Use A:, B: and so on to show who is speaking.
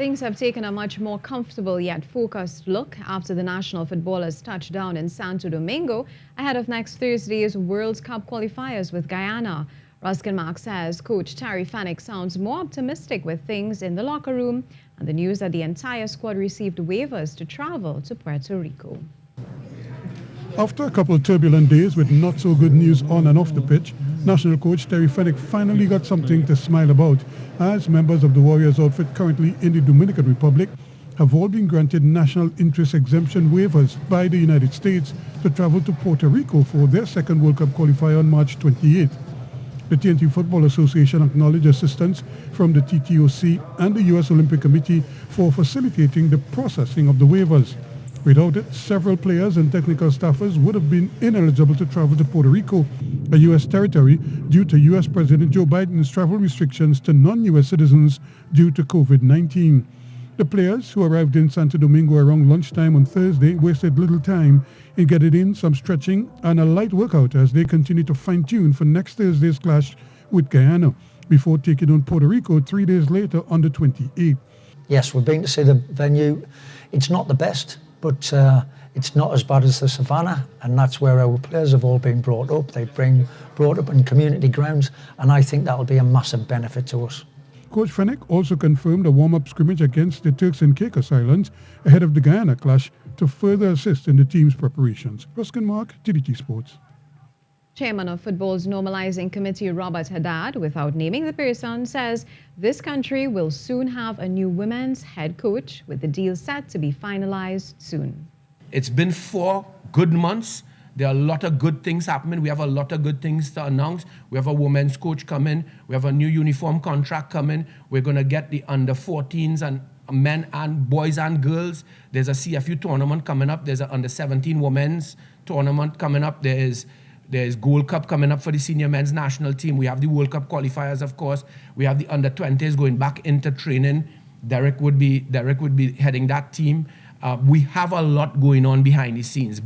A: Things have taken a much more comfortable yet focused look after the national footballers touched down in Santo Domingo ahead of next Thursday's World Cup qualifiers with Guyana. Ruskin Mark says Coach Terry Fenwick sounds more optimistic with things in the locker room and the news that the entire squad received waivers to travel to Puerto Rico.
B: After a couple of turbulent days with not so good news on and off the pitch, national coach Terry Fenwick finally got something to smile about, as members of the Warriors outfit currently in the Dominican Republic have all been granted national interest exemption waivers by the United States to travel to Puerto Rico for their second World Cup qualifier on March 28th. The TNT Football Association acknowledged assistance from the TTOC and the U.S. Olympic Committee for facilitating the processing of the waivers. Without it, several players and technical staffers would have been ineligible to travel to Puerto Rico, a U.S. territory, due to U.S. President Joe Biden's travel restrictions to non-U.S. citizens due to COVID-19. The players, who arrived in Santo Domingo around lunchtime on Thursday, wasted little time in getting in some stretching and a light workout as they continue to fine-tune for next Thursday's clash with Guyana, before taking on Puerto Rico 3 days later on the 28th.
C: Yes, we've been to see the venue. It's not the best, but it's not as bad as the Savannah, and that's where our players have all been brought up. They've been brought up in community grounds, and I think that'll be a massive benefit to us.
B: Coach Fenwick also confirmed a warm-up scrimmage against the Turks and Caicos Islands ahead of the Guyana clash to further assist in the team's preparations. Ruskin Mark, TDT Sports.
A: Chairman of football's Normalising Committee, Robert HADAD, without naming the person, says this country will soon have a new women's head coach, with the deal set to be finalized soon.
D: It's been 4 good months. There are a lot of good things happening. We have a lot of good things to announce. We have a women's coach coming. We have a new uniform contract coming. We're going to get the under-14s and men and boys and girls. There's a CFU tournament coming up. There's an under-17 women's tournament coming up. There's Gold Cup coming up for the senior men's national team. We have the World Cup qualifiers, of course. We have the under-20s going back into training. Derek would be heading that team. We have a lot going on behind the scenes.